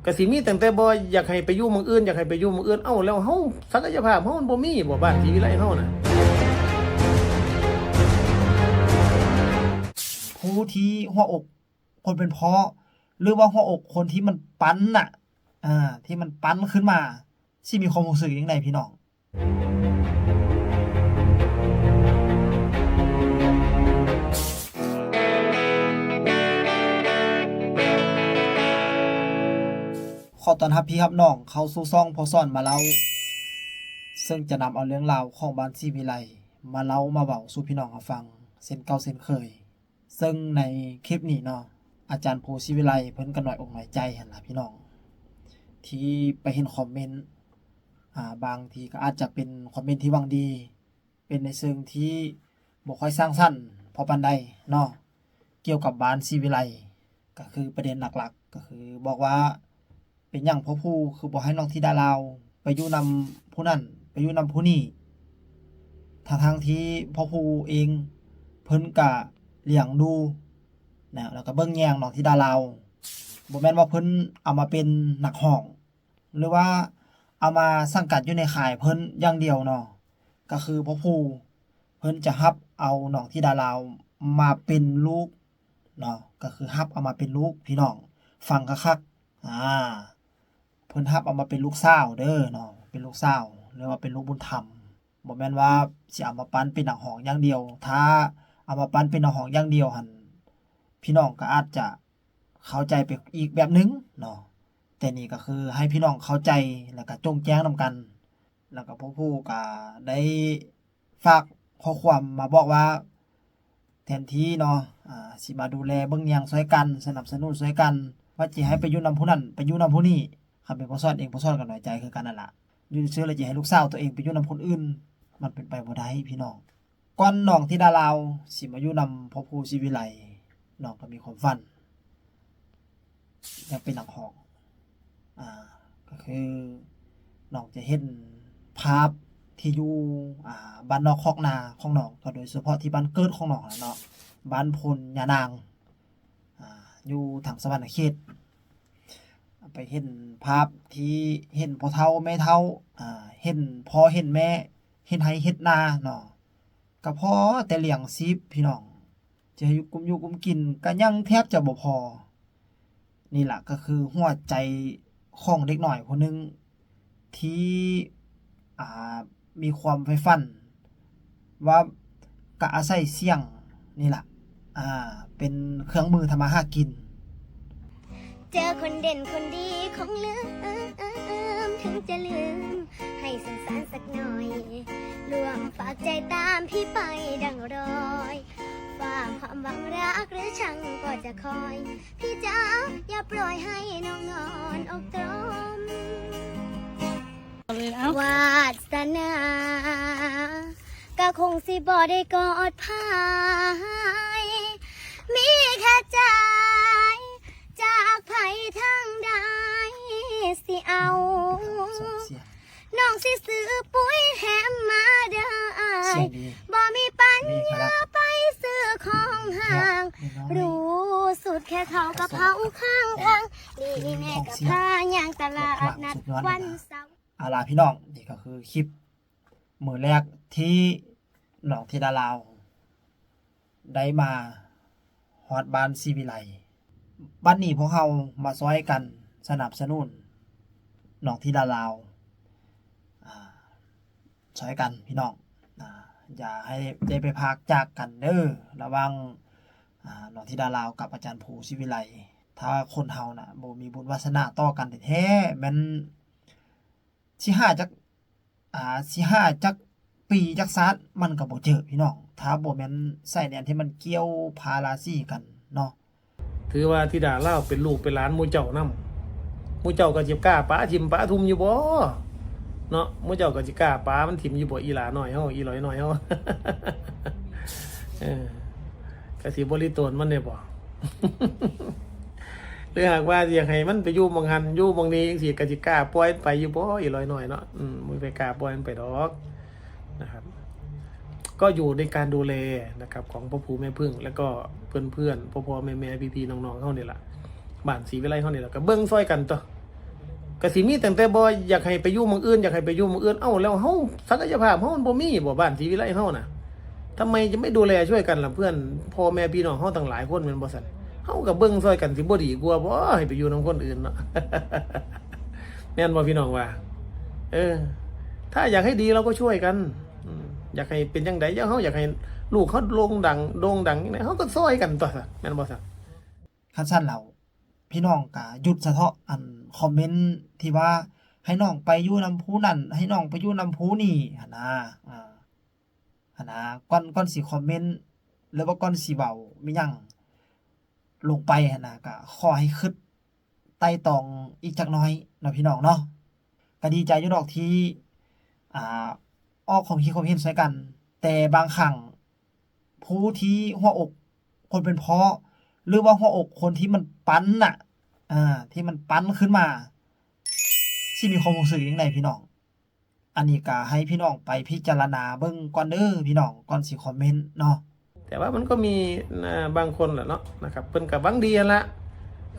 ก็สิมีตั้งแต่บ่อยากให้ไปอยู่เมืองอื่นอยากให้ไปอยู่เมืองอื่นเอ้าแล้วเฮาศักยภาพเฮามันบ่มีบ่บ้านศรีวิไลเฮาน่ะผู้ที่หัวอกคนเป็นพ่อหรือว่าหัวอกคนที่มันปั้นน่ะที่มันปั้นขึ้นมาสิมีความรู้สึกจังไดพี่น้องขอต้อนรับพี่ครับน้องเข้าสู่ช่องพอสอนมาเล่าซึ่งจะนำเอาเรื่องราวของบ้านศรีวิไลมาเล่ามาเว้าสู่พี่น้องฟังเส้นเก่าเส้นเคยซึ่งในคลิปนี้เนาะอาจารย์ภูศรีวิไลเพิ่นก็น้อยอกน้อยใจหั่นล่ะพี่น้องที่ไปเห็นคอมเมนต์บางทีก็อาจจะเป็นคอมเมนต์ที่หวังดีเป็นในเชิงที่บ่ค่อยสร้างสรรค์พอปานใดเนาะเกี่ยวกับบ้านศรีวิไลก็คือประเด็นหลักๆก็คือบอกว่าเป็นหยังพ่อผู้คือบ่ให้น้องธิดาลาวไปอยู่นำผู้นั้นไปอยู่นำผู้นี้ทั้งที่พ่อผู้เองเพิ่นก็เลี้ยงดูนะแล้วก็เบิ่งแยงน้องธิดาลาวบ่แม่นว่าเพิ่นเอามาเป็นนักร้องหรือว่าเอามาสังกัดอยู่ในค่ายเพิ่นอย่างเดียวเนาะก็คือพ่อผู้เพิ่นจะรับเอาน้องธิดาลาวมาเป็นลูกเนาะก็คือรับเอามาเป็นลูกพี่น้องฟังคักๆเพิ่นรับเอามาเป็นลูกสาวเด้อเนาะเป็นลูกสาวหรือว่าเป็นลูกบุญธรรมบ่แม่นว่าสิเอามาปั้นเป็นนักร้องอย่างเดียวถ้าเอามาปั้นเป็นนักร้องอย่างเดียวหั่นพี่น้องก็อาจจะเข้าใจไปอีกแบบนึงเนาะแต่นี่ก็คือให้พี่น้องเข้าใจแล้วก็จงแจ้งนำกันแล้วก็ผู้ก็ได้ฝากข้อความมาบอกว่าแทนที่เนาะสิมาดูแลเบิ่งแยงช่วยกันสนับสนุนช่วยกันว่าสิให้ไปอยู่นำผู้นั้นไปอยู่นำผู้นี้ครับเป็นพ่อสอนเองพ่อสอนก็น้อยใจคือกันนั่นล่ะอยู่ซื่อๆแล้วสิให้ลูกสาวตัวเองไปอยู่นำคนอื่นมันเป็นไปบ่ได้พี่น้องก่อนน้องธิดาลาวสิมาอยู่นำพ่อผู้ศรีวิไลน้องก็มีความฝันอยากเป็นนักร้องก็คือน้องจะเห็นภาพที่อยู่บ้านนอกคอกนาของน้องก็โดยเฉพาะที่บ้านเกิดของน้องเนาะบ้านพลยานางอยู่ทางสวรรณเขตไปเห็นภาพที่เห็นพ่อเฒ่าแม่เฒ่าเห็นพ่อเห็นแม่เฮ็ดไร่เฮ็ดนาเนาะก็พอแต่เลี้ยงชีพพี่น้องจะอยู่กุมกินก็ยังแทบจะบ่พอนี่ล่ะก็คือหัวใจของเด็กน้อยคนนึงที่มีความใฝ่ฝันว่าก็อาศัยเสียงนี่ล่ะเป็นเครื่องมือทำมาหากินเจอคนเด่นคนดีคงลืมถึงจะลืมให้สงสารสักหน่อยรวมฝากใจตามพี่ไปดังรอยฝากความหวังรักหรือชังก็จะคอยพี่จ๋าอย่าปล่อยให้น้องนอนอกตรมวาสนาก็คงสิบ่ได้กอดพายมีแค่ใจจากไผทางใดสิเอาน้องสิซื้อปุ๋ยแฮมมาเด้ออ้ายบ่มีปัญญาไปซื้อของห่างรู้สุดแค่เขากะเพราข้างทางนี่แม่กับพาย่างตลาดนัดวันเสาร์ล่ะพี่น้องนี่ก็คือคลิปมื้อแรกที่น้องธิดาลาวได้มาฮอดบ้านศรีวิไลบัดนี้พวกเรามาช่วยกันสนับสนุนน้องธิดาลาวช่วยกันพี่น้องอย่าให้ได้ไปพากจากกันเด้อระวังน้องธิดาลาวกับอาจารย์ภูศรีวิไลถ้าคนเฮาน่ะบ่มีบุญวาสนาต่อกันแท้ๆมันสิหาจักปีจักชาติมันก็บ่เจอพี่น้องถ้าบ่แม่นใส่แนนที่มันเกี่ยวพาราสีกันเนาะถือว่าธิดาลาวเป็นลูกเป็นหลานหมู่เจ้านำหมู่เจ้าก็สิกล้าป้าทิ่มป้าทุ่มอยู่บ่เนาะหมู่เจ้าก็สิกล้าป้ามันทิ่มอยู่บ่อีหลาน้อยเฮาอีหลอยน้อยเฮาก็สิบ่ลิโตนมันได้บ่หรือหากว่าอยากให้มันไปอยู่หม่องหันอยู่หม่องนี้จังซี่ก็สิกล้าปล่อยไปอยู่บ่อีหลอยน้อยเนาะบ่ไปกล้าปล่อยมันไปดอกนะครับก็อยู่ในการดูแลนะครับของพ่อภูแม่พึ่งแล้วก็เพื่อนๆพ่อแม่พี่ๆน้องๆเฮานี่ล่ะบ้านศรีวิไลเฮานี่ล่ะก็เบิ่งซอยกันตัว ก็สิมีตั้งแต่บ่อยากให้ไปอยู่เมืองอื่นอยากให้ไปอยู่เมืองอื่นเอ้าแล้วเฮาศักยภาพเฮามันบ่มีบ่บ้านศรีวิไลเฮาน่ะทำไมจะไม่ดูแลช่วยกันล่ะเพื่อนพ่อแม่พี่น้องเฮาตั้งหลายคนแม่นบ่ซั่นเฮาก็เบิ่งซอยกันสิบ่ดีกว่าบ่ให้ไปอยู่นำคนอื่นเนาะ แม่นบ่พี่น้องว่าถ้าอยากให้ดีเราก็ช่วยกันอยากให้เป็นจังได๋เฮาอยากให้ลูกเขาโด่งดังจังได๋เฮาก็ซอยกันตัวซะแม่นบ่ซั่น คันซั่นแล้วพี่น้องก็หยุดซะเถาะอันคอมเมนต์ที่ว่าให้น้องไปอยู่นำผู้นั่นให้น้องไปอยู่นำผู้นี่หั่นนะหั่นนะก่อนสิคอมเมนต์หรือว่าก่อนสิเว้ามีหยังลงไปหั่นนะก็ขอให้คิดไต่ตองอีกจักหน่อยเนาะพี่น้องเนาะก็ดีใจอยู่ดอกที่อ่าออกความคิดความเห็นใส่กัน แต่บางครั้งผู้ที่หัวอกคนเป็นพ่อหรือว่าหัวอกคนที่มันปั้นน่ะที่มันปั้นขึ้นมาสิมีความรู้สึกจังไดพี่น้องอันนี้ก็ให้พี่น้องไปพิจารณาเบิ่งก่อนเด้อพี่น้องก่อนสิคอมเมนต์เนาะ แต่ว่ามันก็มีบางคนแหละเนาะนะครับเพิ่นก็หวังดีนั่นละ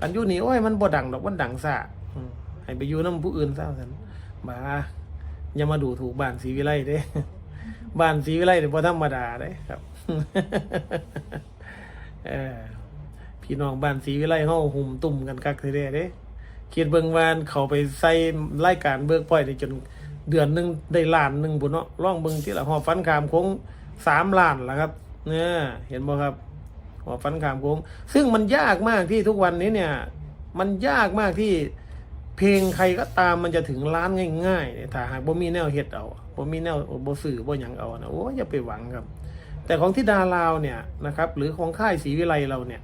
อันอยู่นี่โอ้ยมันบ่ดังดอกมันดังซ่าให้ไปอยู่นำผู้อื่นซะซั่นบ่าอย่ามาดูถูกบ้านศรีวิไลเด้ บ้านศรีวิไลนี่บ่ธรรมดาเด้ครับ พี่น้องบ้านศรีวิไลเฮาหุ่มตุ่มกันคักแท้ๆเด้คิดเบิ่งว่าเขาไปใส่รายการเบิกปล่อยได้จนเดือนนึงได้ล้านนึงพุ่นเนาะลองเบิ่งทีละหอบฟันขามโค้ง3 ล้านล่ะครับเนี่ยเห็นบ่ครับหอบฟันขามโค้งซึ่งมันยากมากที่ทุกวันนี้เนี่ยมันยากมากที่เพลงใครก็ตามมันจะถึงล้านง่ายๆเนี่ยถ้าหากบ่มีแนวเฮ็ดเอาบ่มีแนวบ่สื่อบ่หยังเอานะโอ้อย่าไปหวังครับแต่ของที่ดาลาวเนี่ยนะครับหรือของค่ายศรีวิไลเราเนี่ย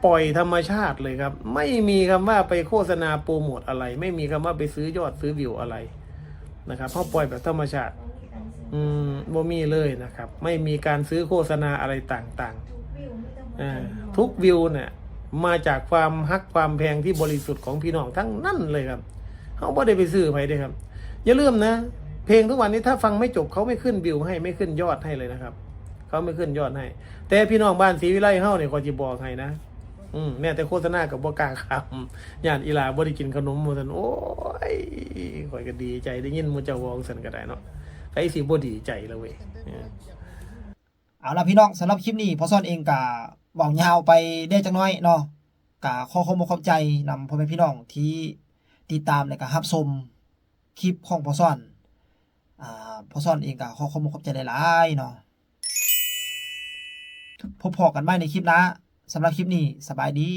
ปล่อยธรรมชาติเลยครับไม่มีคำว่าไปโฆษณาโปรโมทอะไรไม่มีคำว่าไปซื้อยอดซื้อวิวอะไรนะครับเพราะปล่อยแบบธรรมชาติบ่มีเลยนะครับไม่มีการซื้อโฆษณาอะไรต่างๆทุกวิวเนี่ยมาจากความฮักความแพงที่บริสุทธิ์ของพี่น้องทั้งนั้นเลยครับเขาบ่ได้ไปซื้อไผเด้ครับอย่าลืมนะเพลงทุกวันนี้ถ้าฟังไม่จบเขาไม่ขึ้นวิวให้ไม่ขึ้นยอดให้เลยนะครับเขาไม่ขึ้นยอดให้แต่พี่น้องบ้านศรีวิไลเฮาเนี่ยขอสิบอกให้นะแม้แต่โฆษณากับบ่กล้าคำย่านอีหลาบ่ได้กินขนมมื้อซั่นโอ้ยข่อยก็ดีใจได้ยินหมู่เจ้าเว้าซั่นก็ได้เนาะไอ้สิบ่ดีใจแล้วเว้ยเอาล่ะพี่น้องสำหรับคลิปนี้พอซ่อนเองก็เว้ายาวไปได้จักหน่อยเนาะก็ขอขอบใจนำพ่อแม่พี่น้องที่ติดตามและก็รับชมคลิปของพอซ่อนพอซ่อนเองก็ขอขอบใจหลายๆเนาะพบพอกันใหม่ในคลิปหน้าสำหรับคลิปนี้สบายดี